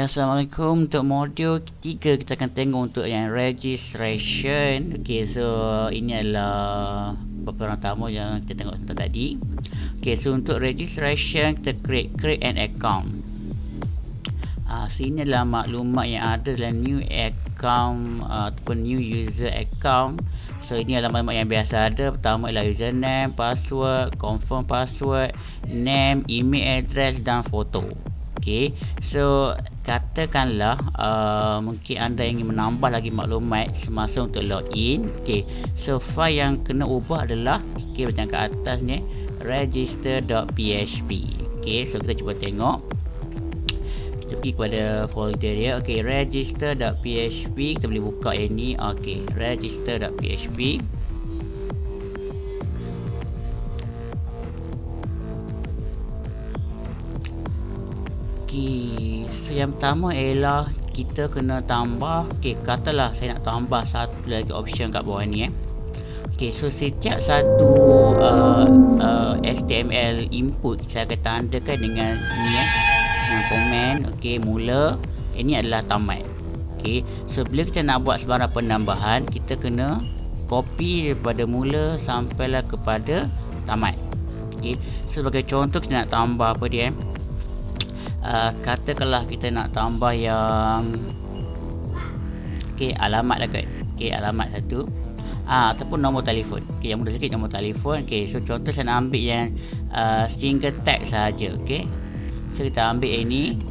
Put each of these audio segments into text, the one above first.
Assalamualaikum. Untuk modul ketiga kita akan tengok untuk yang registration. So ini adalah beberapa tamu yang kita tengok tadi. So untuk registration kita create an account. Sini adalah maklumat yang ada dalam new account ataupun new user account. So ini adalah maklumat yang biasa ada. Pertama adalah username, password, confirm password, name, email address dan foto. So katakanlah mungkin anda ingin menambah lagi maklumat semasa untuk login. So file yang kena ubah adalah macam kat atas ni, register.php. So kita cuba tengok. Kita pergi kepada folder dia. Register.php. Kita boleh buka yang ni. Register.php. So yang pertama ialah kita kena tambah. Katalah saya nak tambah satu lagi option kat bawah ni. So setiap satu HTML input saya akan tandakan dengan ni dengan komen. Mula. Ini adalah tamat. So bila kita nak buat sebarang penambahan, kita kena copy daripada mula sampailah kepada tamat. So sebagai contoh kita nak tambah apa dia? Katakanlah kita nak tambah yang alamat lah kot. Alamat satu. Ataupun nombor telefon. Yang mudah sikit nombor telefon. So contoh saya nak ambil yang single tag sahaja. So kita ambil yang ni.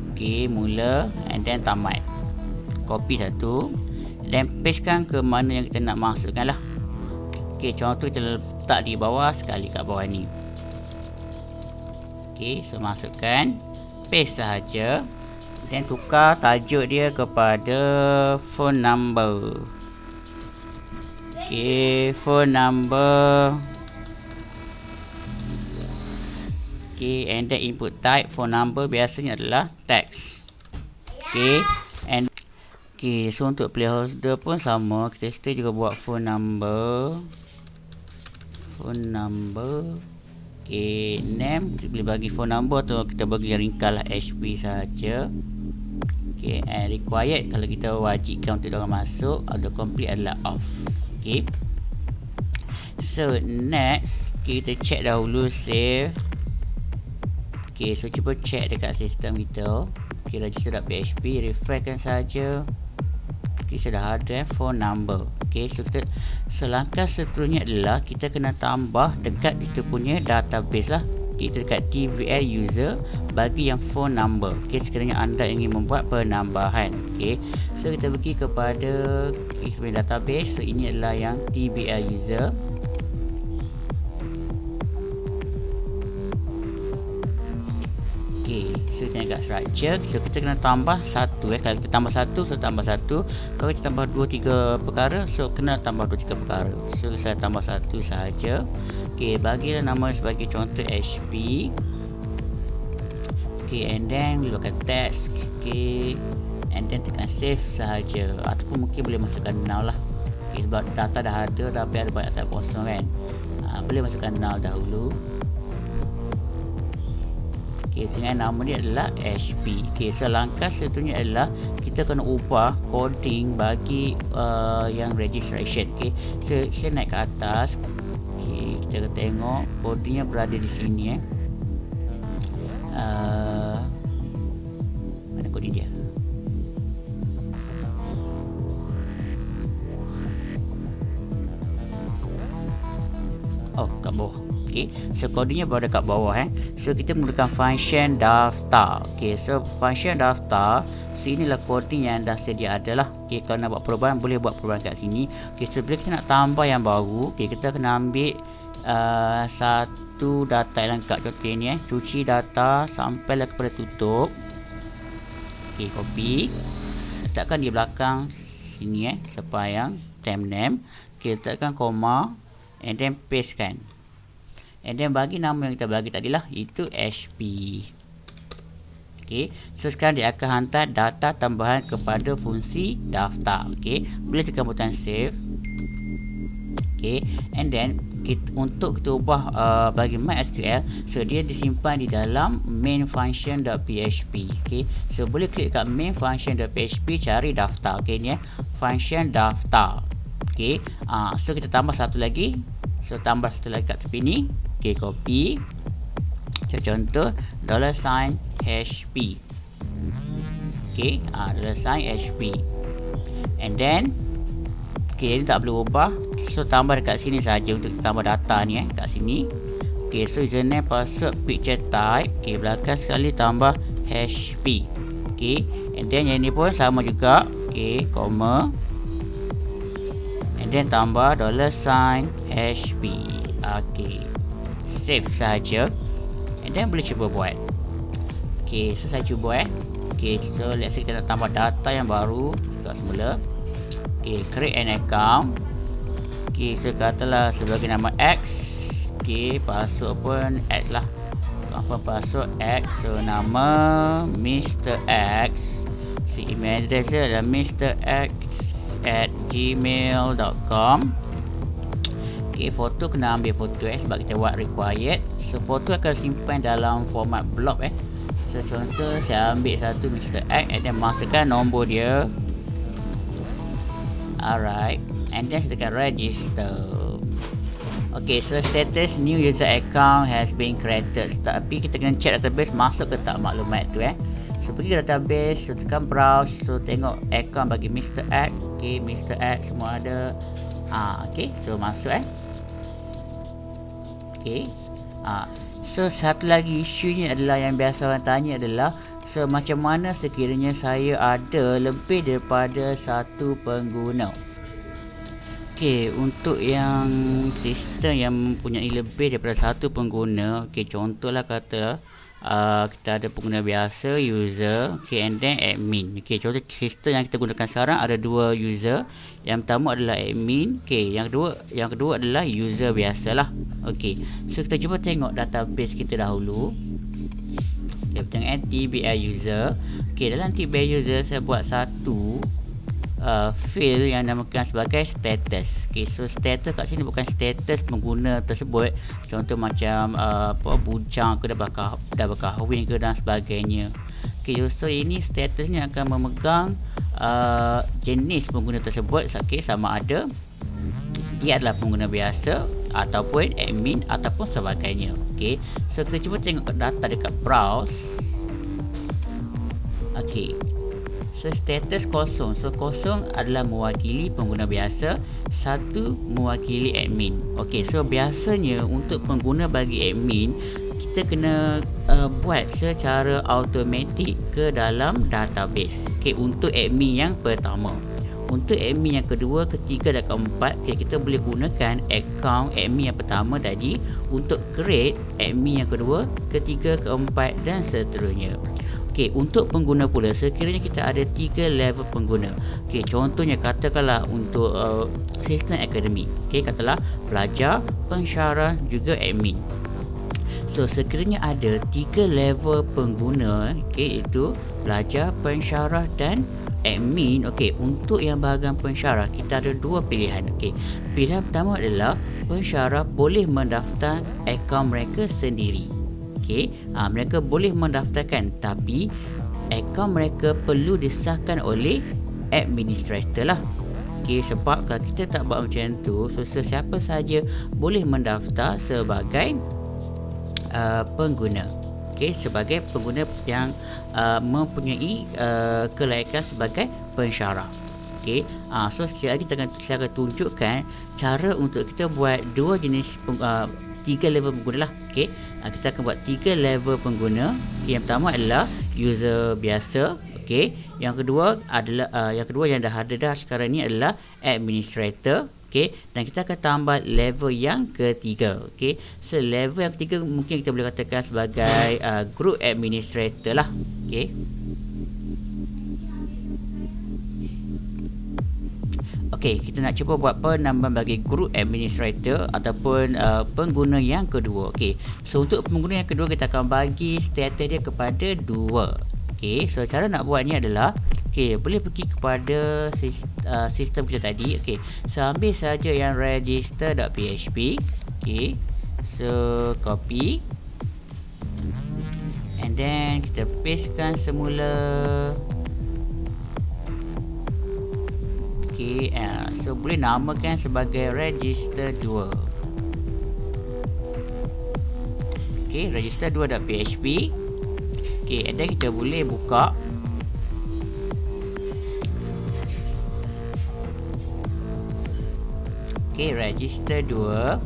Mula and then tamat. Copy satu, then pastekan ke mana yang kita nak masukkan lah. Contoh kita letak di bawah, sekali kat bawah ni. So masukkan, paste sahaja, dan tukar tajuk dia kepada phone number. Phone number. And then input type phone number biasanya adalah text. And so untuk placeholder pun sama, kita juga buat phone number. Name kita boleh bagi phone number atau kita bagi ringkas lah HP saja. And required kalau kita wajibkan untuk orang masuk, auto complete adalah off. So next kita check dahulu save. So cuba check dekat sistem kita. Register.php, refreshkan saja. Sudah ada phone number. So langkah seterusnya adalah kita kena tambah dekat kita punya database lah. Kita dekat TBL user bagi yang phone number. Sekiranya anda ingin membuat penambahan. So kita pergi kepada kita punya database. So ini adalah yang TBL user. So kita agak structure. So kita kena tambah satu. Kalau kita tambah satu, so tambah satu. Kalau kita tambah 2-3 perkara, so kena tambah 2-3 perkara. So saya tambah satu sahaja. Bagilah nama sebagai contoh HP. And then we akan text. And then tekan save sahaja. Ataupun mungkin boleh masukkan null lah. Sebab data dah ada, tapi ada banyak data kosong kan. Boleh masukkan null dahulu. Sehingga nama dia adalah HP. So langkah seterusnya adalah kita kena ubah coding bagi yang registration. So saya naik ke atas. Kita tengok codingnya berada di sini. Mana coding dia? Kat bawah. So codingnya berada kat bawah. So kita menggunakan function daftar. So function daftar, so inilah coding yang dah sedia ada lah. Kalau nak buat perubahan, boleh buat perubahan kat sini. So bila kita nak tambah yang baru, kita kena ambil satu data yang lengkap. Contoh ni cuci data sampailah kepada tutup. Copy, letakkan di belakang sini sepanjang time name. Letakkan koma, and then pastekan. And then bagi nama yang kita bagi tadilah, itu HP. So sekarang dia akan hantar data tambahan kepada fungsi daftar. Boleh tekan butang save. Okay, and then untuk kita ubah bagi MySQL, so dia disimpan di dalam main function.php. Okay, so boleh klik kat main function.php, cari daftar. Okay, ni function daftar. Okay, so kita tambah satu lagi. So tambah satu lagi kat tepi ni. Okay, copy. Contoh $HP. Okay, $HP. And then okay, ni tak perlu ubah. So tambah dekat sini saja untuk tambah data ni kat sini. Okay, so username, password, picture type. Okay, belakang sekali tambah HP. Okay, and then yang ni pun sama juga. Okay, comma, and then tambah $HP. Okay, save saja, and then boleh cuba buat. Okay, so saya cuba Okay, so let's say kita nak tambah data yang baru juga semula. Okay, create an account. Okay, so katalah sebagai nama X. Okay, password pun X lah. Confirm password X. So nama Mr. X. Si email address dia adalah mrx@gmail.com. Okay, foto kena ambil foto sebab kita buat required. So foto akan simpan dalam format blob So contoh saya ambil satu Mr. X and then masukkan nombor dia. Alright, and then saya tekan register. Okay, so status new user account has been created. Tapi kita kena check database masuk ke tak maklumat tu So pergi ke database, so tekan browse, so tengok account bagi Mr. X. Okay, Mr. X semua ada. Okay, so masuk Okay. So satu lagi isunya adalah yang biasa orang tanya adalah, so macam mana sekiranya saya ada lebih daripada satu pengguna. Okay, untuk yang sistem yang mempunyai lebih daripada satu pengguna, okay, contohlah kata kita ada pengguna biasa, user, okay, and then admin. Okay, contoh sistem yang kita gunakan sekarang ada dua user. Yang pertama adalah admin, okay, yang kedua adalah user biasalah. Okay, so kita cuba tengok database kita dahulu. Okay, tengok tbr user. Okay, dalam tbr user saya buat satu field yang namakan sebagai status. Okay, so status kat sini bukan status pengguna tersebut. Contoh macam bujang ke dah berkahwin ke dan sebagainya. Okay, so ini statusnya akan memegang jenis pengguna tersebut. Okay, sama ada dia adalah pengguna biasa ataupun admin ataupun sebagainya. Okay, so kita cuba tengok data dekat browse. Okay, so status kosong. So kosong adalah mewakili pengguna biasa, satu mewakili admin. Okay, so biasanya untuk pengguna bagi admin kita kena buat secara automatik ke dalam database. Okay, untuk admin yang pertama. Untuk admin yang kedua, ketiga dan keempat, okay, kita boleh gunakan account admin yang pertama tadi untuk create admin yang kedua, ketiga, keempat dan seterusnya. Okay, untuk pengguna pula, sekiranya kita ada 3 level pengguna. Okay, contohnya katakanlah untuk sistem akademik. Okay, katalah pelajar, pensyarah juga admin. So sekiranya ada 3 level pengguna, okay, itu pelajar, pensyarah dan admin. Okay, untuk yang bahagian pensyarah kita ada dua pilihan. Okay, pilihan pertama adalah pensyarah boleh mendaftar akaun mereka sendiri. Okay, mereka boleh mendaftarkan, tapi akaun mereka perlu disahkan oleh administrator lah. Okay, sebab kalau kita tak buat macam tu, so sesiapa saja boleh mendaftar sebagai pengguna. Okay, sebagai pengguna yang mempunyai kelayakan sebagai pensyarah. Okay, so sekali lagi saya akan tunjukkan cara untuk kita buat dua jenis 3 level pengguna lah. Okay, kita akan buat 3 level pengguna. Yang pertama adalah user biasa. Okay, yang kedua adalah yang dah ada dah sekarang ni adalah administrator. Okay, dan kita akan tambah level yang ketiga. Okay, so level yang ketiga mungkin kita boleh katakan sebagai group administrator lah. Okay, okay, kita nak cuba buat penambahan bagi group administrator ataupun pengguna yang kedua. Okay, so untuk pengguna yang kedua kita akan bagi status dia kepada 2. Okay, so cara nak buatnya adalah Okey, boleh pergi kepada sistem kita tadi. Okey, so ambil saja yang register.php. Okey, so copy and then kita pastekan semula. Okey, so boleh namakan sebagai register 2. Okey, register2.php. Okey, and then kita boleh buka. Okey, register 2.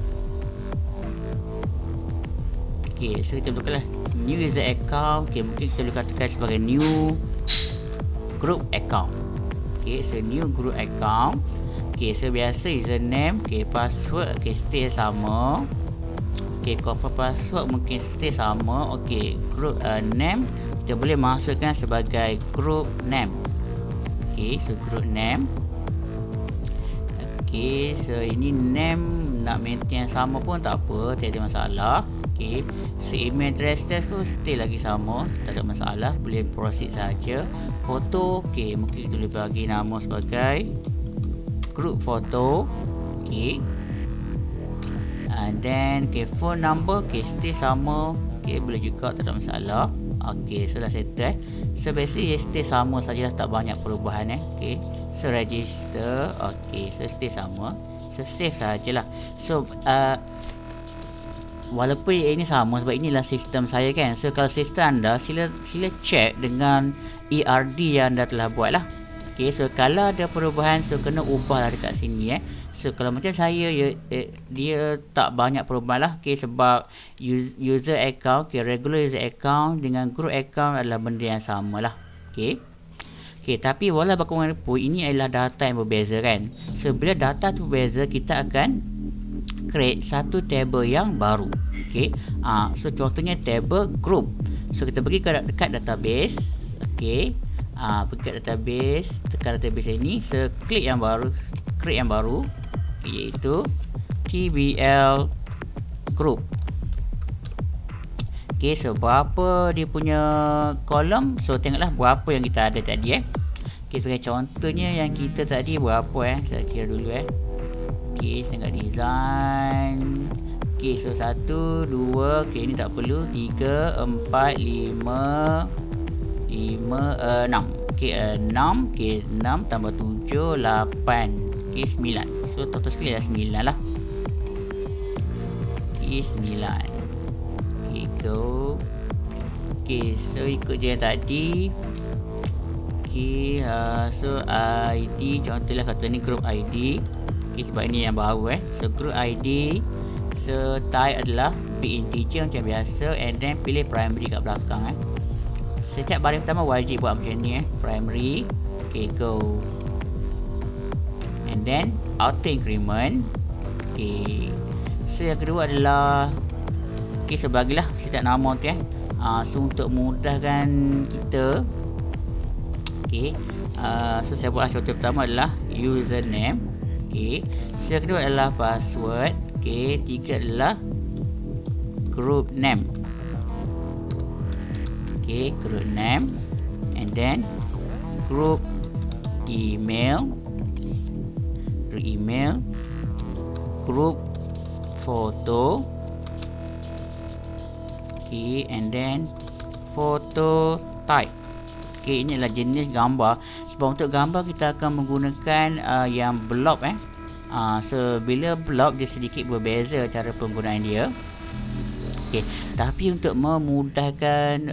Okey, so kita bukalah new user account. Okey, mungkin kita boleh katakan sebagai new group account. Okey, so new group account. Okey, so biasa username, okey, password, okey, stay sama. Okey, confirm password mungkin stay sama. Okey, group name kita boleh masukkan sebagai group name. Okey, so group name. Okey, so ini name nak maintain sama pun tak apa, tak ada masalah. Okey, so email address test pun stay lagi sama, tak ada masalah, boleh proceed saja. Foto, okey, mungkin kita boleh bagi nama sebagai group foto. Okey, and then okay, phone number, okay, stay sama. Okay, boleh juga, tak ada masalah. Okay, so dah settle. So basically stay sama sajalah, tak banyak perubahan Okay, so register. Okay, so stay sama. So save sajalah. So walaupun ini sama sebab inilah sistem saya kan. So kalau sistem anda, sila check dengan ERD yang anda telah buat lah. Okay, so kalau ada perubahan, so kena ubahlah dekat sini So kalau macam saya, dia tak banyak perubahan lah. Okay, sebab user account, okay, regular user account dengan group account adalah benda yang sama lah. Okay, tapi walau bagaimanapun ini adalah data yang berbeza kan. So bila data tu berbeza, kita akan create satu table yang baru. Okay, so contohnya table group. So kita pergi dekat database. Okay, pergi ke database, tekan database ini. So klik yang baru, create yang baru, iaitu TBL group. Okay, so berapa dia punya kolom. So tengoklah berapa yang kita ada tadi Okay, so contohnya yang kita tadi berapa saya kira dulu Okay, setengah design. Okay, so 1, 2, okay, ini tak perlu. 3, 4, 5, 6. Okay, 6, okay, 6 tambah 7, 8, okay, 9. So total sekali dah 9 lah. Okay, 9. Okay, go. Okay, so ikut je yang tadi. Okay, so ID, contohlah kata ni group ID. Okay, sebab ini yang baru So group ID. So type adalah big integer macam biasa. And then pilih primary kat belakang Setiap baris pertama wajib buat macam ni primary. Okay, go. And then auto increment. Okay, so yang kedua adalah okay, so bagilah setiap nama tu so untuk mudahkan kita. Okay, so saya buat contoh pertama adalah username. Okay, so yang kedua adalah password. Okay, tiga adalah group name. Okay, group name. And then group email, group photo. Okay, and then photo type. Okay, ini adalah jenis gambar. Sebab untuk gambar kita akan menggunakan yang blob so bila blob dia sedikit berbeza cara penggunaan dia. Okay, tapi untuk memudahkan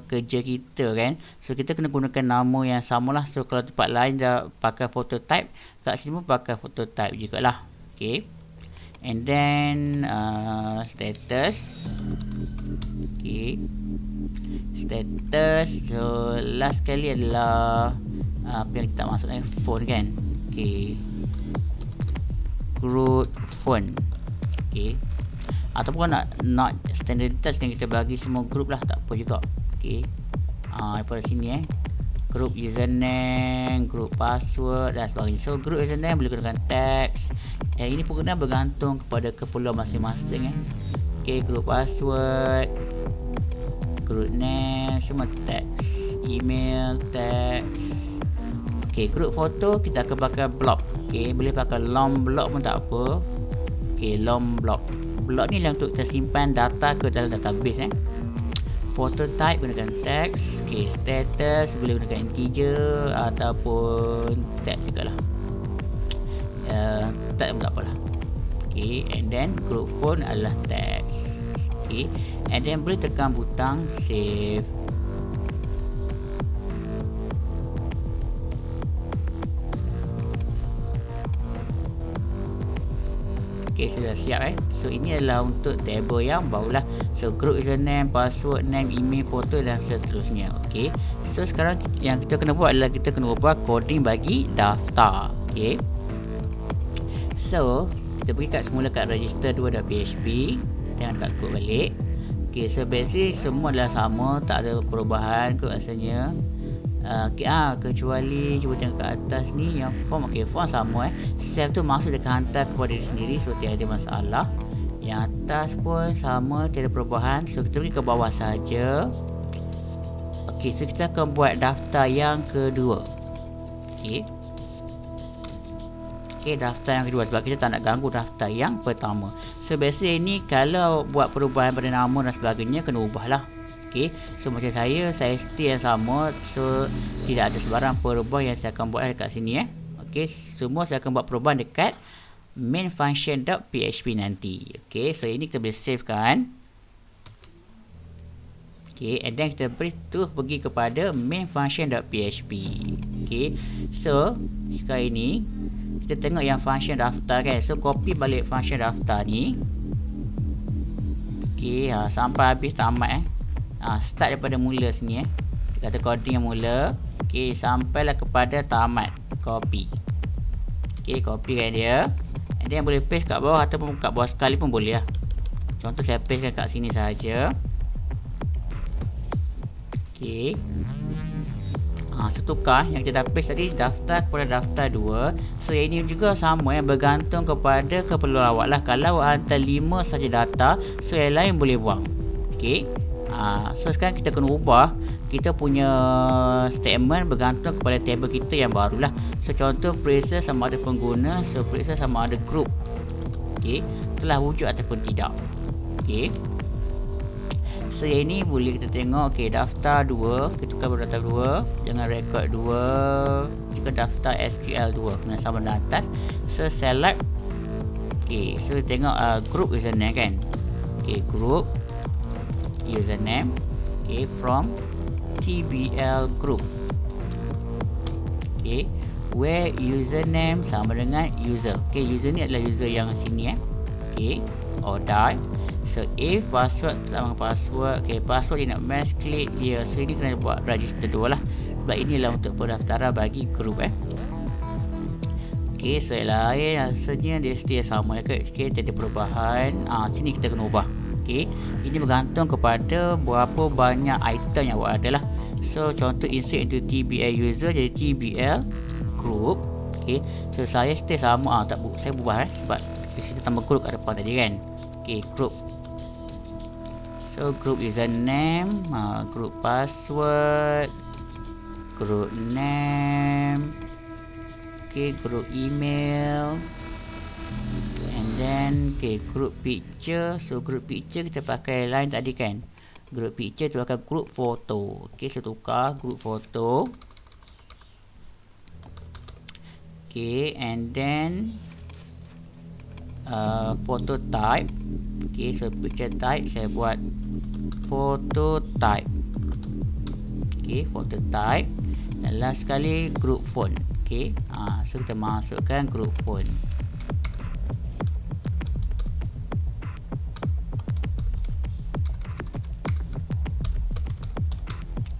kerja kita kan, so kita kena gunakan nama yang samalah. So kalau tempat lain dah pakai phototype, kat sini pun pakai phototype jugalah. Okay, and then status. Okay, status. So last sekali adalah apa yang kita masuk phone kan. Okay, group phone. Okay, ataupun nak standarditas yang kita bagi semua group lah, tak apa juga. Okay, daripada sini group username, group password dan sebagainya. So group username boleh gunakan teks. Ini pun kena bergantung kepada keperluan masing-masing Okay, group password, group name, semua teks. email, text. Okey, group foto kita akan pakai block. Okey, boleh pakai long block pun tak apa. Okey, long block. Block ni lah untuk kita simpan data ke dalam database. Photo type gunakan text. Okey, status boleh gunakan integer ataupun text juga lah. Tak apalah. Okey, and then group phone adalah text. Okey, and then boleh tekan butang save. Okey, sudah siap So ini adalah untuk table yang barulah. So group username, password, name, email, foto dan seterusnya. Okey. So sekarang yang kita kena buat adalah kita kena ubah coding bagi daftar. Okey. So kita pergi kat semula kat register2.php, tengok kat kod balik. Okey, so basically semua adalah sama, tak ada perubahan kot rasanya. Kecuali cuba tengok kat atas ni yang form. Okey, form sama save tu maksud dia akan hantar kepada diri sendiri, so tiada masalah. Yang atas pun sama, tiada perubahan. So kita pergi ke bawah saja. Okey, so kita akan buat daftar yang kedua. Okey. Okey, daftar yang kedua sebab kita tak nak ganggu daftar yang pertama. So biasa ini kalau buat perubahan pada nama dan sebagainya kena ubahlah. Okey, so macam saya stay yang sama, so tidak ada sebarang perubahan yang saya akan buat dekat sini Okey, semua saya akan buat perubahan dekat main function.php nanti. Okey, so ini kita boleh save kan. Okey, and then kita boleh terus pergi kepada main function.php. Okey, so sekarang ini kita tengok yang function daftar kan. So copy balik function daftar ni. Okey, sampai habis tamat start daripada mula sini kita kata coding yang mula. Okey, sampailah kepada tamat, copy. Okey, copy kan dia, and then boleh paste kat bawah ataupun kat bawah sekali pun boleh lah. Contoh saya paste kat sini saja. Okey, setukar yang kita dah paste tadi daftar kepada daftar 2. So yang ini juga sama bergantung kepada keperluan awak lah. Kalau awak hantar 5 saja data, so yang lain boleh buang. Okey, so sekarang kita kena ubah kita punya statement bergantung kepada table kita yang barulah. So contoh periksa sama ada pengguna, so periksa sama ada group telah wujud ataupun tidak. So yang ini boleh kita tengok. Daftar 2 kita tukar daftar 2 dengan record 2 juga daftar SQL 2 kena sama dengan atas. So select. So tengok group username kan. Group username from TBL group. Where username sama dengan user. User ni adalah user yang sini or die. So if password sama password. Password dia nak mass click dia. So ini kena buat register 2 lah, sebab inilah untuk pendaftaran bagi group so yang lain rasanya dia stay sama tiada perubahan. Sini kita kena ubah. Ini bergantung kepada berapa banyak item yang awak ada lah. So contoh insert into TBL user jadi TBL group. So saya stay sama. Saya ubah sebab kita tambah group kat depan tadi kan. Group. So group username, group password, group name, group email, and then group picture. So group picture kita pakai line tadi kan. Group picture tu akan group foto. So tukar group foto. And then photo type. So picture type saya buat photo type. Photo type. Dan last sekali group font. So kita masukkan group font.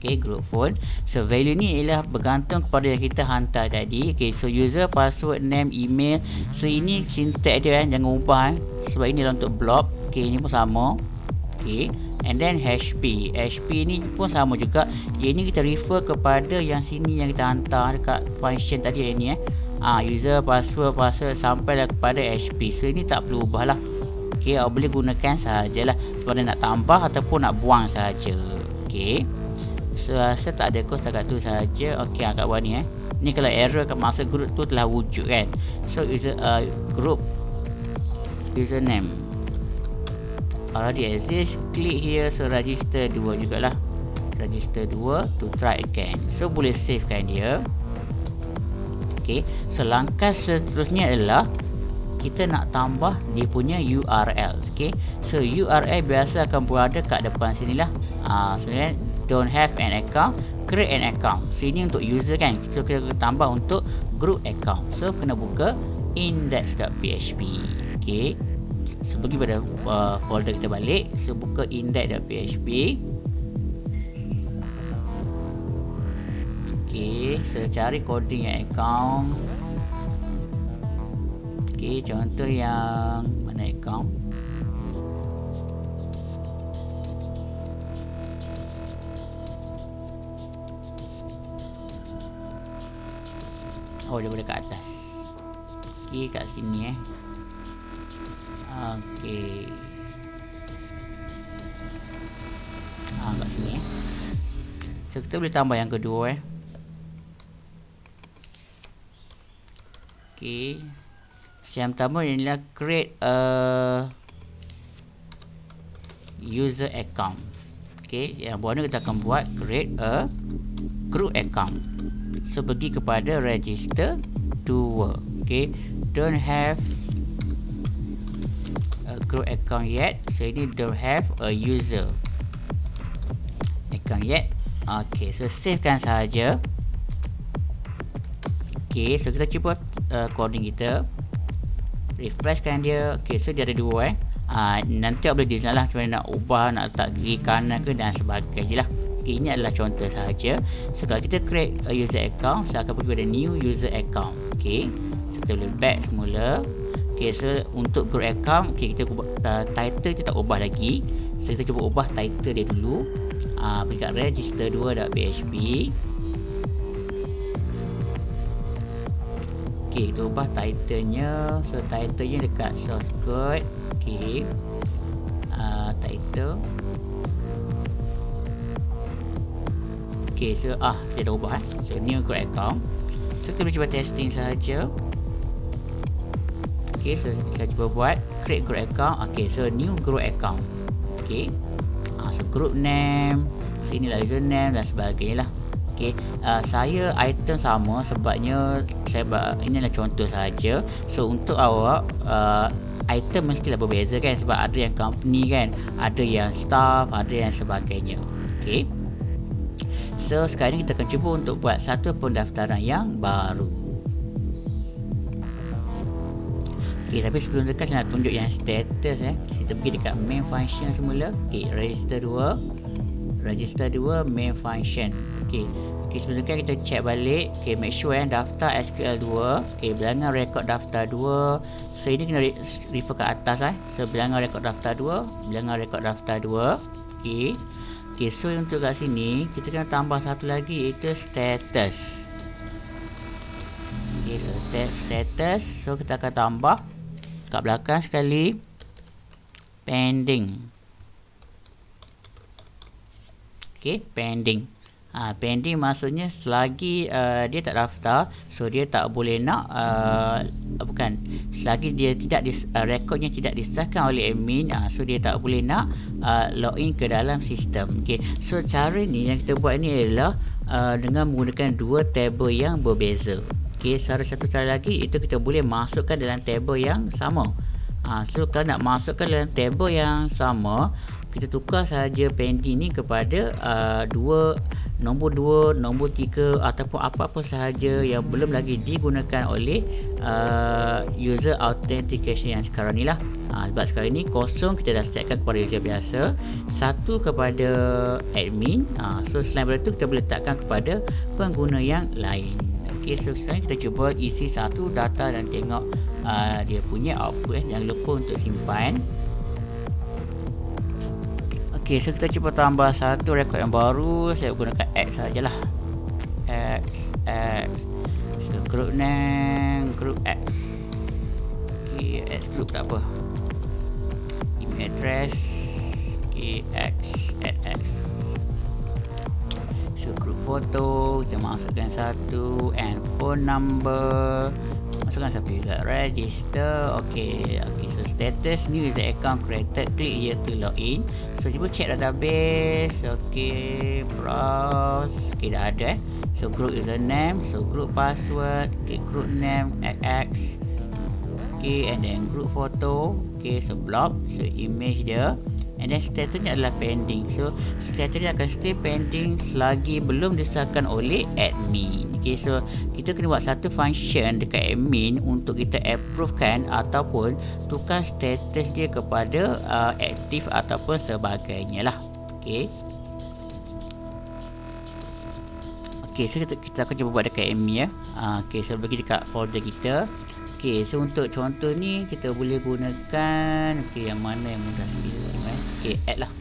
Group font. So value ni ialah bergantung kepada yang kita hantar tadi. So user, password, name, email. So ini syntax dia jangan ubah sebab ini adalah untuk block. Ini pun sama. And then HP. HP ni pun sama juga. Yang ni kita refer kepada yang sini yang kita hantar dekat function tadi ni user, password sampailah kepada HP. So ini tak perlu ubah lah. Boleh gunakan sahajalah sebab dia nak tambah ataupun nak buang sahaja. So rasa tak ada kos dekat tu saja. Okey, kat bawah ni ni kalau error kat masa group tu telah wujud kan. So user group username already exist, click here. So register 2 jugalah, register 2 to try again. So boleh save kan dia. Okey, so langkah seterusnya adalah kita nak tambah dia punya URL. Okey, so URL biasa akan berada kat depan sini lah. Sebenarnya don't have an account, create an account. Sini untuk user kan, so kita tambah untuk group account. So kena buka index.php. Okey, so pergi pada folder kita balik. So buka index.php. Okey, so cari coding yang account. Okey, contoh yang mana account? Oh, dia boleh kat atas. Okey, kat sini Okey. Kat sini So kita boleh tambah yang kedua Okey. Yang pertama ialah create a user account. Okey, yang bawah ni kita akan buat create a group account. So pergi kepada register 2. Okey, don't have a group account yet. So ini don't have a user account yet. Okey, so savekan sahaja. Okey, so kita cuba coding kita, refreshkan dia. Okey, so dia ada 2 nanti boleh design lah macam mana nak ubah, nak letak kiri kanan ke dan sebagainya lah. Okay, ini adalah contoh sahaja. So kalau kita create a user account, saya akan pergi pada new user account. Okay, so kita boleh back semula. Okay, so untuk group account, okay, kita title kita tak ubah lagi. So kita cuba ubah title dia dulu. Pergi kat register2.php. Okay, kita ubah titlenya. So titlenya dekat source code. Okay, title. Okay, so dia dah ubah So new group account. So kita boleh cuba testing sahaja. Okay, so kita cuba buat create group account. Okay, so new group account. Okay, so group name, so inilah username dan sebagainya lah. Okay, saya item sama sebabnya ini adalah contoh sahaja. So untuk awak item mestilah berbeza kan, sebab ada yang company kan, ada yang staff, ada yang sebagainya. Okay, so sekarang kita akan cuba untuk buat satu pendaftaran yang baru. Okay, tapi sebelum dekat saya nak tunjuk yang status kita pergi dekat main function semula. Okay, register 2 main function. Okay, sebelum dekat kita check balik. Okay, make sure daftar SQL 2. Okay, bilangan rekod daftar 2. So ini kena refer ke atas So bilangan rekod daftar 2, bilangan rekod daftar 2. Okay, so untuk kat sini kita kena tambah satu lagi, iaitu status. Okay, so status. So kita akan tambah kat belakang sekali pending. Okay, pending. Pending maksudnya selagi dia tak daftar, so dia tak boleh nak selagi dia tidak rekodnya tidak disahkan oleh admin, so dia tak boleh nak login ke dalam sistem. Okay, so cara ni yang kita buat ni adalah dengan menggunakan dua table yang berbeza. Okay, satu cara lagi itu kita boleh masukkan dalam table yang sama. So kalau nak masukkan dalam table yang sama, kita tukar sahaja pending ni kepada nombor 2, nombor 3 ataupun apa-apa sahaja yang belum lagi digunakan oleh user authentication yang sekarang ni lah. Sebab sekarang ni kosong kita dah setkan kepada user biasa, 1 kepada admin. So selain daripada tu kita boleh letakkan kepada pengguna yang lain. Okay, so sekarang kita cuba isi satu data dan tengok dia punya output. Jangan lupa untuk simpan. Okay, so kita cuba tambah satu rekod yang baru. Saya gunakan X sajalah. X. So group name group X. Okay, X group tak apa. Email address. Okay, X add X. So group foto kita masukkan satu, and phone number masukkan satu juga, register. Okay, so status new user account created, click here to log in. So cuba check database. Okay, browse. Okay, dah ada So group username, so group password, okay, group name X, okay, and then group photo, okay, so block, so image dia, and then statusnya adalah pending. So statusnya akan stay pending selagi belum disahkan oleh admin. Okay, so kita kena buat satu function dekat admin untuk kita approvekan ataupun tukar status dia kepada aktif ataupun sebagainya lah. Okay. Okay, so kita akan cuba buat dekat admin ya. Okay, so bagi dekat folder kita. Okay, so untuk contoh ni kita boleh gunakan, okay, yang mana yang mudah sikit. Okay, add lah.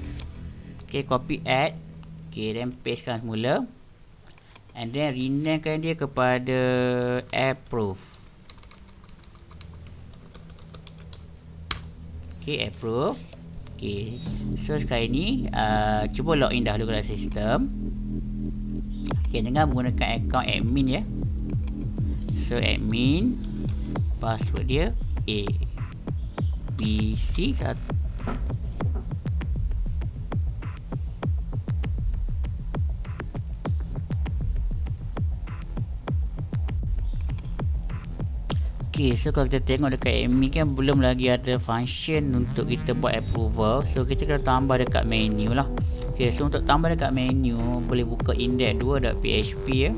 Okay, copy add. Okay, then pastekan semula. And then renamekan dia kepada approve. Okay, approve. Okay, so sekarang ni cuba login dahulu ke sistem. Okay, dengan menggunakan account admin ya. So admin, password dia A B C 1. Okay, so kalau kita tengok dekat admin kan belum lagi ada function untuk kita buat approval. So kita kena tambah dekat menu lah. Okay, so untuk tambah dekat menu boleh buka index2.php ya.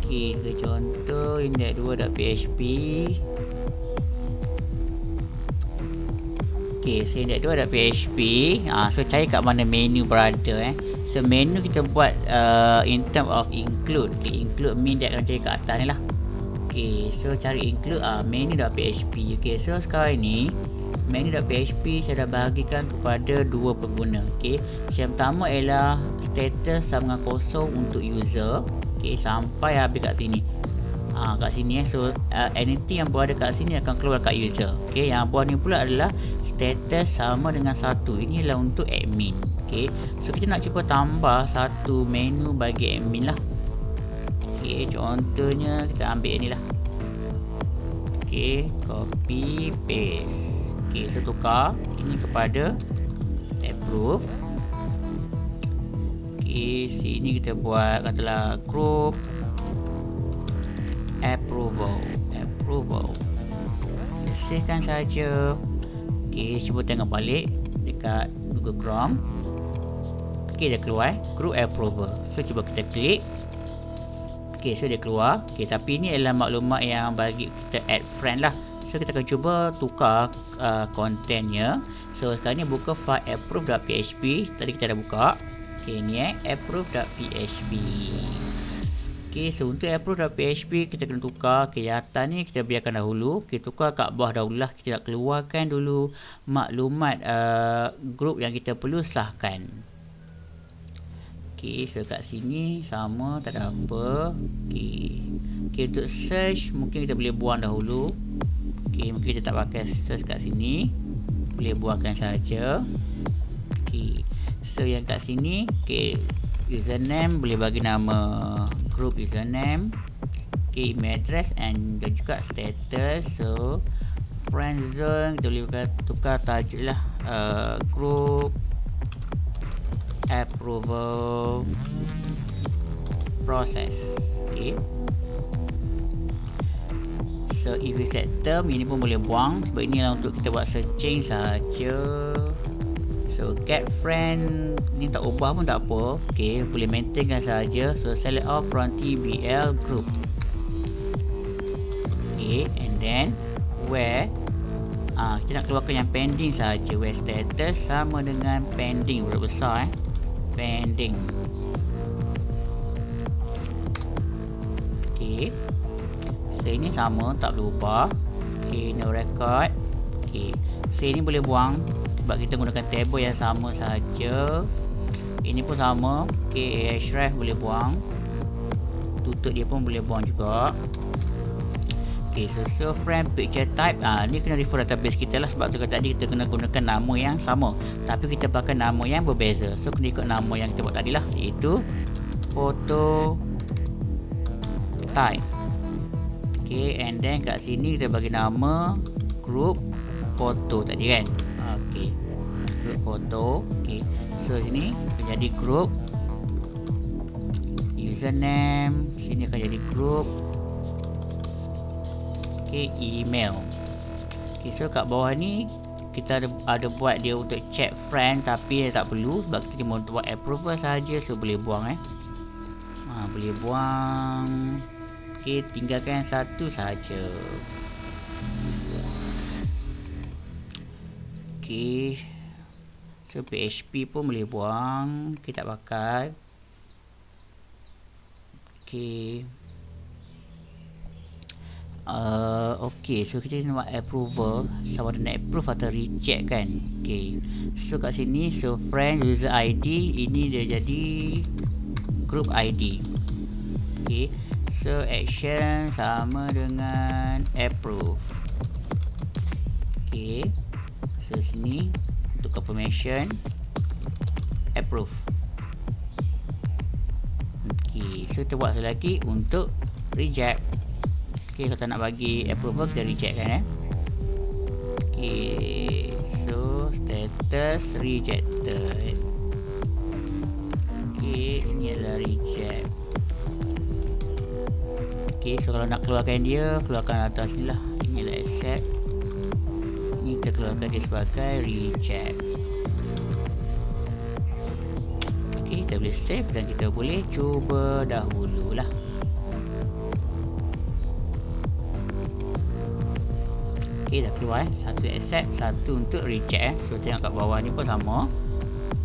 Okay, so contoh index2.php. Okay, so index2.php. So cari kat mana menu berada So menu kita buat in term of include. Okay, include mean dia akan cari kat atas ni lah. Okay, so cari include menu.php. Okay, so sekarang ni menu.php saya dah bahagikan kepada dua pengguna. Okay, yang pertama ialah status sama dengan kosong untuk user. Okay, sampai habis kat sini. Kat sini so anything yang berada kat sini akan keluar kat user. Okay, yang bawah ni pula adalah status sama dengan satu. Ini adalah untuk admin. Okay, so kita nak cuba tambah satu menu bagi admin lah. Okay, contohnya kita ambil ni lah. Okay, copy paste. Okay, so tukar ini kepada approve. Okay, sini kita buat katalah group approval. Kita savekan saja. Okay, cuba tengok balik dekat Google Chrome. Okay, dah keluar group approval. So cuba kita klik. Okay, so dia keluar. Okay, tapi ini adalah maklumat yang bagi kita add friend lah. So kita akan cuba tukar kontennya. So sekarang ni buka file approve.php. Tadi kita dah buka. Okay, ni approve.php. Okay, so untuk approve.php kita kena tukar. Okay, yang atas ni kita biarkan dahulu. Kita tukar kat bawah dahulu lah. Kita nak keluarkan dulu maklumat group yang kita perlu sahkan. Okay, so kat sini sama, tak ada apa. Okay, untuk search mungkin kita boleh buang dahulu. Okay, mungkin kita tak pakai search kat sini, boleh buangkan saja. Okay, so yang kat sini, okay, username boleh bagi nama group username. Okay, email address and juga status. So friend zone kita boleh tukar tajuk lah, group approval process. Okay, so if we set term, ini pun boleh buang sebab ini adalah untuk kita buat searching saja. So get friend ni tak ubah pun tak apa. Okay, boleh maintainkan saja. So select off from TBL group. Okay, and then where kita nak keluarkan yang pending saja. Where status sama dengan pending, huruf besar pending. Okay, so ini sama, tak perlu ubah. Okay, no record. Okay, so ini boleh buang sebab kita gunakan table yang sama saja. Ini pun sama. Okay, href boleh buang, tutup dia pun boleh buang juga. Okay, so show friend picture type. Ni kena refer database kita lah, sebab tu tadi kita kena gunakan nama yang sama tapi kita pakai nama yang berbeza. So kena ikut nama yang kita buat tadi lah, iaitu photo type. Okay, and then kat sini kita bagi nama group foto tadi kan. Okay, group foto. Okay, so sini akan jadi group username, sini akan jadi group. Okay, email. Okay, so kat bawah ni kita ada buat dia untuk check friend tapi tak perlu sebab kita cuma buat approval saja, so boleh buang boleh buang. Okay, tinggalkan satu saja. Okay, so PHP pun boleh buang, kita tak pakai. Okay. Okay, so kita nak buat approval, sama ada nak approve atau reject kan. Okay, so kat sini so friend user ID, ini dia jadi group ID. Okay, so action sama dengan approve. Okay, so sini untuk confirmation approve. Okay, so kita buat sekali lagi untuk reject. Okay, kalau tak nak bagi approval kita reject kan. Okay, so status rejected. Okay, ini adalah reject. Okay, so kalau nak keluarkan dia, keluarkan atas ni lah. Ini adalah accept. Ini kita keluarkan dia sebagai reject. Okay, kita boleh save dan kita boleh cuba dahululah. Okay, dah keluar satu accept, satu untuk reject So tengok kat bawah ni pun sama.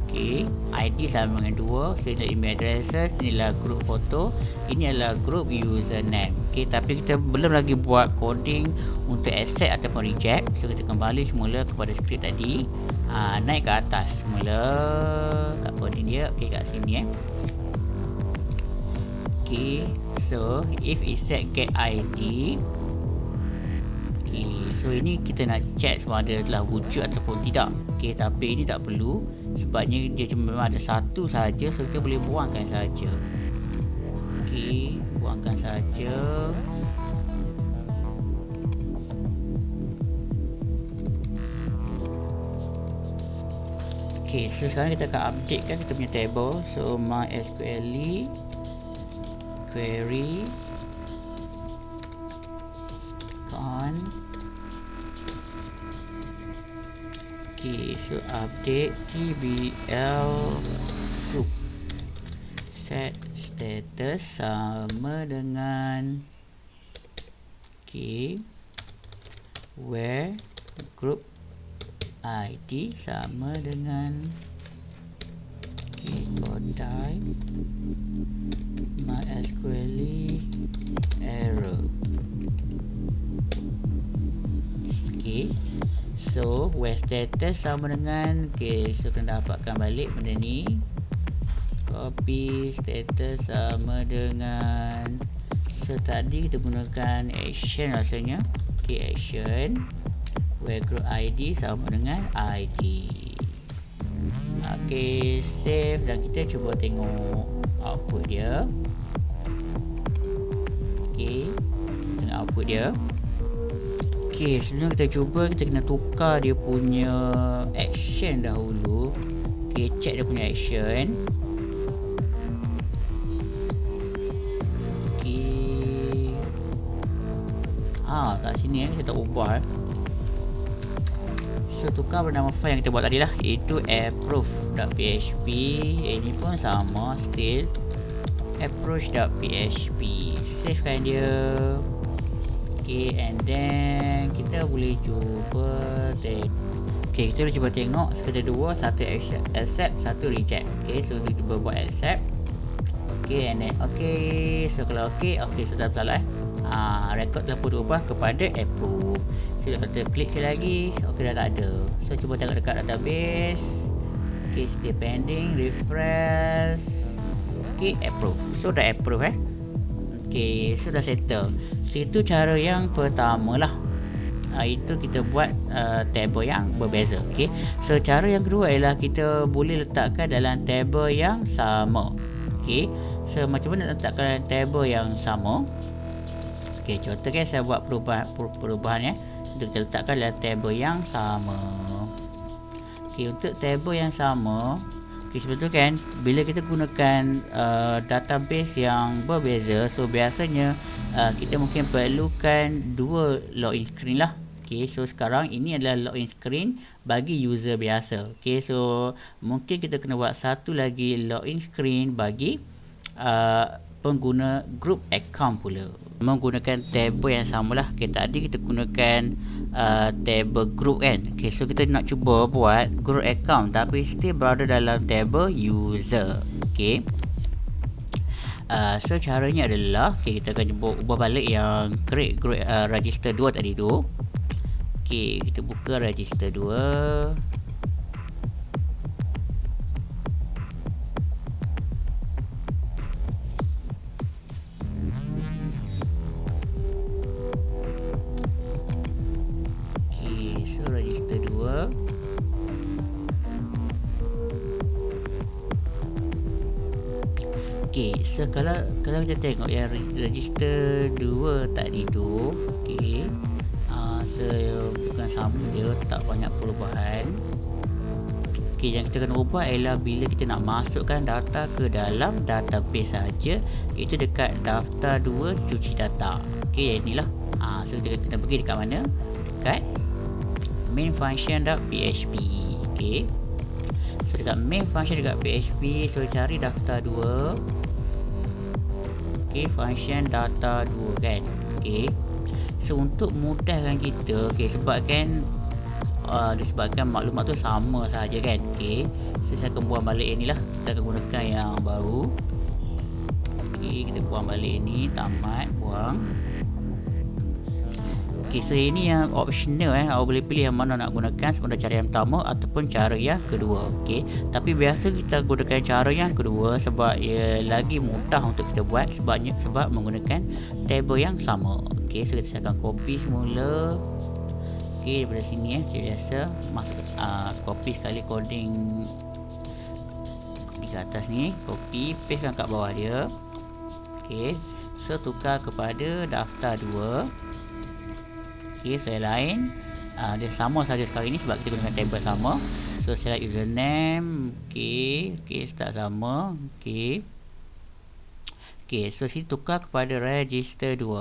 Okay, ID sama dengan 2. So ini email address, ini adalah group foto, ini adalah group username. Okay, tapi kita belum lagi buat coding untuk accept ataupun reject. So kita kembali semula kepada skrip tadi. Naik ke atas semula kat coding dia. Okay, kat sini Okay, so if it set get ID. Okay, so ini kita nak check sama ada telah wujud ataupun tidak. Okay, tapi ini tak perlu sebabnya dia cuma memang ada satu saja, so kita boleh buangkan saja. Okay, buangkan saja. Okay, so sekarang kita akan update kan kita punya table. So MySQL query on. Okay, so update tbl group, set status sama dengan okay, where group ID sama dengan okay, type MySQL error. Okay, so where status sama dengan okay, so kena dapatkan balik benda ni. Copy status sama dengan so tadi kita gunakan action rasanya. Okay, action where group ID sama dengan ID. Okay, save dan kita cuba tengok output dia. Okay, tengok output dia. Okay, sebelum kita cuba, kita kena tukar dia punya action dahulu. Okay, check dia punya action. Okay, kat sini kita ubah. So tukar bernama file yang kita buat tadi lah, iaitu approve.php. Ini pun sama, still approach.php. Savekan dia. Okay, and then kita boleh cuba okay, kita boleh cuba tengok sekadar dua, satu accept, satu reject. Okay, so kita cuba buat accept. Okay, and then okay, so kalau okay, so tak salah record telah pun diubah kepada approve. So kita klik sekali lagi, okay, dah tak ada. So cuba tengok dekat database. Okay, still pending, refresh. Okay, approve. So dah approve Okay, so dah settle. So itu cara yang pertama lah. Itu kita buat table yang berbeza. Okay. So cara yang kedua ialah kita boleh letakkan dalam table yang sama. Okay. So macam mana letakkan dalam table yang sama? Okay, contoh kan saya buat perubahan ya. Untuk kita letakkan dalam table yang sama. Okay, untuk table yang sama, okay, sebetulnya kan bila kita gunakan database yang berbeza, so biasanya kita mungkin perlukan dua login screen lah. Okay, so sekarang ini adalah login screen bagi user biasa. Okay, so mungkin kita kena buat satu lagi login screen bagi pengguna group account pula, menggunakan table yang samalah. Okay, tadi kita gunakan table group kan. Okay, so kita nak cuba buat group account tapi still berada dalam table user. Okay, so caranya adalah okay, kita akan cuba ubah balik yang create group register 2 tadi tu. Okay, kita buka register 2. Register 2. Okay, so kalau kita tengok yang register 2 tadi tu, okay, so bukan sama, dia tak banyak perubahan. Okay, yang kita kena ubah ialah bila kita nak masukkan data ke dalam database saja, itu dekat daftar 2 cuci data. Okay, yang inilah. So kita kena pergi dekat mana? Dekat main function.php. Okay, so dekat main function.php, so cari daftar 2. Okay, function data 2 kan. Okay, so untuk mudahkan kita, okay, sebabkan disebabkan maklumat tu sama saja kan. Okay, so saya akan buang balik inilah. Kita akan gunakan yang baru. Okay, kita buang balik ini, tamat, buang. Okay, so ini yang optional awak boleh pilih yang mana nak gunakan, sama ada cara yang pertama ataupun cara yang kedua. Okay, tapi biasa kita gunakan cara yang kedua sebab ia lagi mudah untuk kita buat, sebab menggunakan table yang sama. Okay, so saya akan copy semula. Okay, daripada sini saya biasa masuk copy sekali coding di atas ni, copy paste kat bawah dia. Okay, so tukar kepada daftar 2. Okay, saya lain dia sama saja sekali ni sebab kita gunakan table sama. So select username. Okay, start sama. Okay, so sini tukar kepada register 2.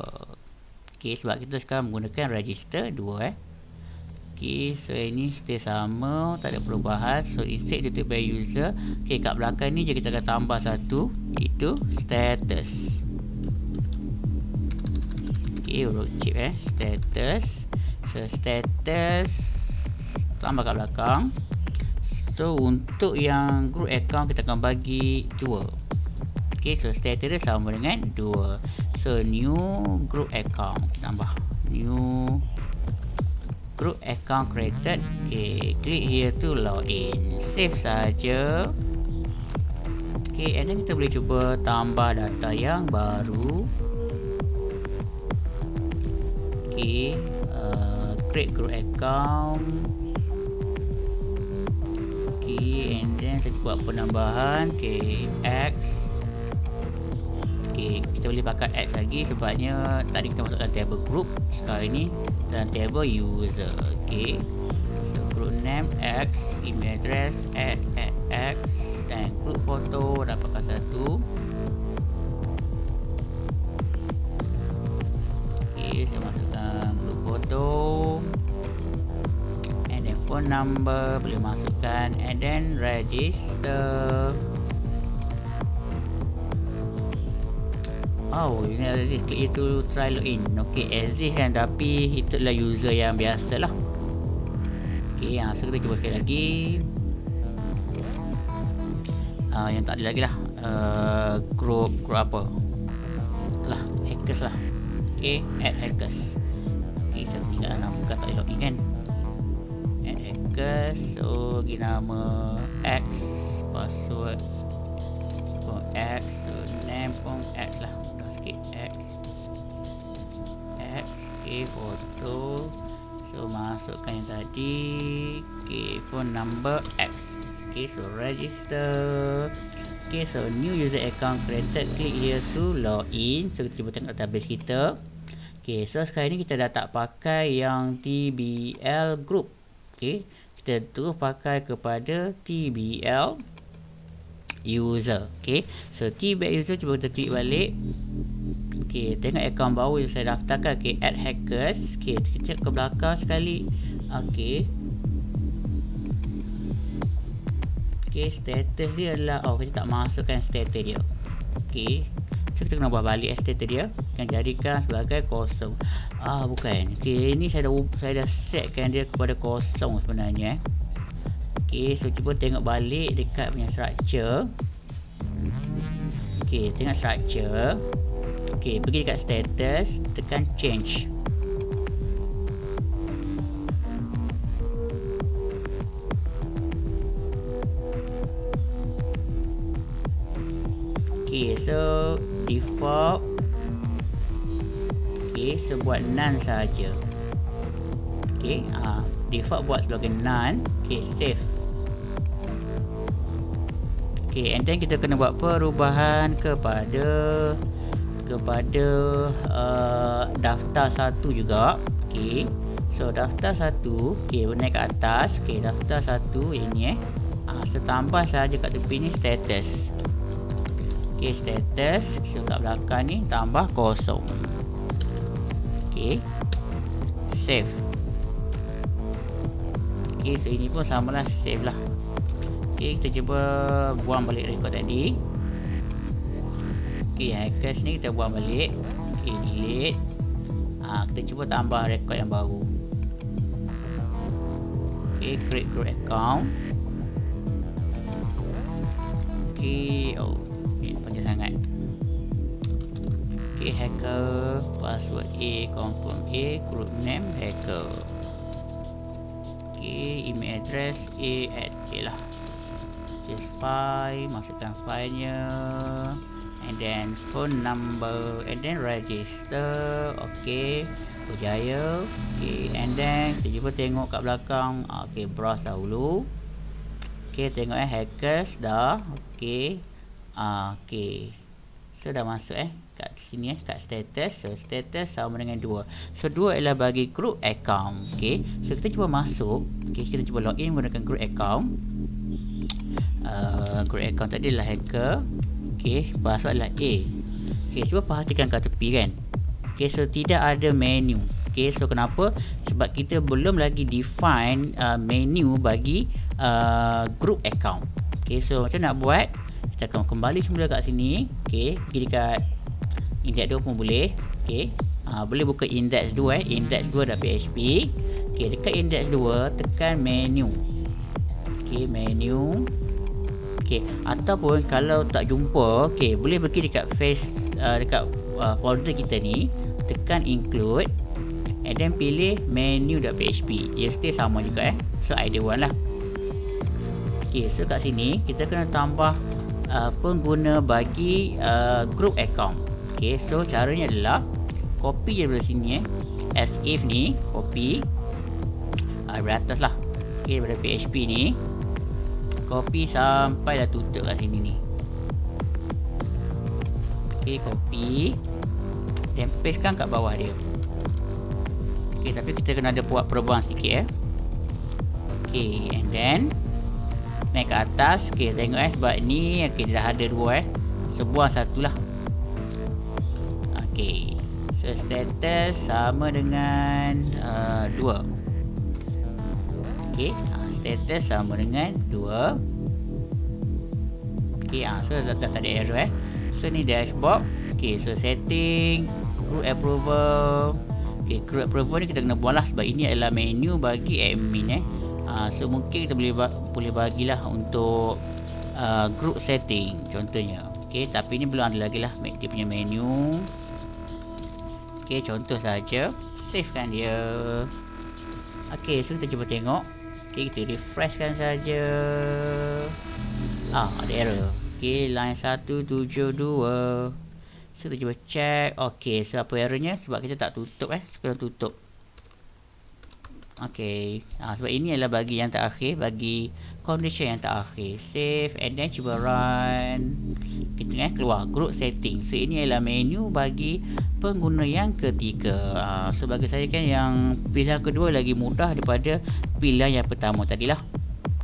Okay, sebab kita sekarang menggunakan register 2 Okay, so ini stay sama, tak ada perubahan. So instead dia by user. Okay, kat belakang ni je kita akan tambah satu, iaitu status. Okay, huruf chip status. So status tambah kat belakang. So untuk yang group account kita akan bagi 2. Okay, so status dia sama dengan 2. So new group account, kita tambah new group account created. Okay, click here to login, save saja. Okay, and then kita boleh cuba tambah data yang baru. Okay, create group account. Okay, and then saya buat penambahan. Okay, X. Okay, kita boleh pakai X lagi sebabnya tadi kita masuk dalam table group, sekarang ini dalam table user. Okay, so group name X, email address X, dan group photo dapatkan satu. Okay, saya masukkan group photo, and then phone number boleh masukkan, and then register. Oh, ini ada this, klik itu try login. Okay, exist kan, tapi itu adalah user yang biasa lah. Okay, so kita cuba sekali lagi. Yang tak ada lagi lah. Group apa lah, hackers lah. Okay, add hackers. Okay, saya tinggal nama, bukan tak ada login kan. Add hackers. So bagi nama X, password X, so name pun X lah. Okay, X. Okay, foto. So masukkan yang tadi. Okay, phone number X. Okay, so register. Okay, so new user account created. Click here to login. So kita cuba tengok database kita. Okay, so sekarang ni kita dah tak pakai yang TBL group. Okay, kita terus pakai kepada TBL user. Okay, so TBL user cuba kita klik balik. Okay, tengok akaun baru yang saya daftarkan. Okay, add hackers. Okay, kita cek ke belakang sekali. Okay. Okay, status dia adalah, kita tak masukkan status dia. Okay, so kita kena buat balik status dia. Akan jadikan sebagai kosong. Bukan. Okay, ini saya dah setkan dia kepada kosong sebenarnya. Okay, so cuba tengok balik dekat punya structure. Okay, tengok structure. Okay, pergi dekat status, tekan change. Okay, so default. Okay, so buat none saja. Okay, default buat sebagai none. Okay, save. Okay, and then kita kena buat perubahan kepada daftar 1 juga. Okay, so daftar 1. Okay, naik ke atas. Okay, daftar 1 ini so tambah saja kat tepi ni status. Okay, status. So kat belakang ni tambah kosong. Okay, save. Okay, so ini pun samalah, save lah. Okay, kita cuba buang balik rekod tadi. Okay, hackers ni kita buang balik. Okay, delete. Kita cuba tambah rekod yang baru. Okay, create group account. Okay, panjang sangat. Okay, hacker, password A, confirm A, group name hacker. Okay, email address A, add A lah. Just file, masukkan filenya. And then phone number, and then register. Okay, berjaya. Okay, and then kita cuba tengok kat belakang. Okay, browse dahulu. Okay, tengok hackers dah. Okay, okay, so dah masuk kat sini kat status. So status sama dengan 2. So 2 adalah bagi group account. Okay, so kita cuba masuk. Okay, kita cuba login menggunakan group account. Group account tadi adalah hacker. Okay, password adalah A. Okay, cuba perhatikan kat tepi kan. Okay, so tidak ada menu. Okay, so kenapa? Sebab kita belum lagi define menu bagi group account. Okay, so macam nak buat? Kita akan kembali semula kat sini. Okay, pergi dekat index 2 pun boleh. Okay, boleh buka index 2 index2.php. Okay, dekat index 2 tekan menu. Okay, menu. Okay, ataupun kalau tak jumpa, okay, boleh pergi dekat dekat folder kita ni, tekan include, and then pilih menu.php. Dia stay sama juga so idea one lah. Okay, so kat sini kita kena tambah pengguna bagi group account. Okay, so caranya adalah copy je dari sini as if ni, copy dari atas lah. Okay, dari PHP ni copy sampai dah tutup kat sini ni. Okay, copy dan pastekan kat bawah dia. Okay, tapi kita kena ada buat perubahan sikit Okay, and then naik ke atas. Okay, tengok sebab ni okay, dah ada 2 so buang 1 lah. Okay, so status sama dengan 2. Okay, status sama dengan 2. Okay, so dah tak ada error so ni dashboard. Okay, so setting, group approval. Okay, group approval ni kita kena buang lah sebab ini adalah menu bagi admin so mungkin kita boleh bagilah untuk group setting contohnya. Okay, tapi ni belum ada lagi lah dia punya menu. Okay, contoh saja, save kan dia. Okay, so kita cuba tengok. Okay, kita refreshkan saja. Ada error. Okay, line 172. So kita cuba check. Okay, so apa errornya? Sebab kita tak tutup so kena tutup. Okay, sebab ini adalah bagi yang terakhir, bagi condition yang terakhir. Save and then cuba run. Kita keluar group setting. So ini adalah menu bagi pengguna yang ketiga. So bagi saya kan yang pilihan kedua lagi mudah daripada pilihan yang pertama tadilah.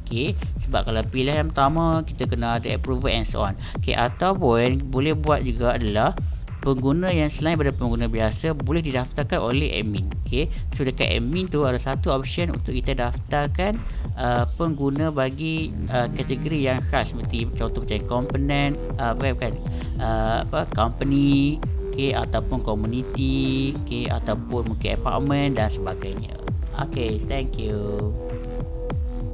Okay, sebab kalau pilihan yang pertama kita kena ada approval and so on. Okay, ataupun boleh buat juga adalah pengguna yang selain daripada pengguna biasa boleh didaftarkan oleh admin. Okay, so dekat admin tu ada satu option untuk kita daftarkan pengguna bagi kategori yang khas, seperti contoh macam component, company, okay, ataupun community, okay, ataupun mungkin apartment dan sebagainya. Okay, thank you.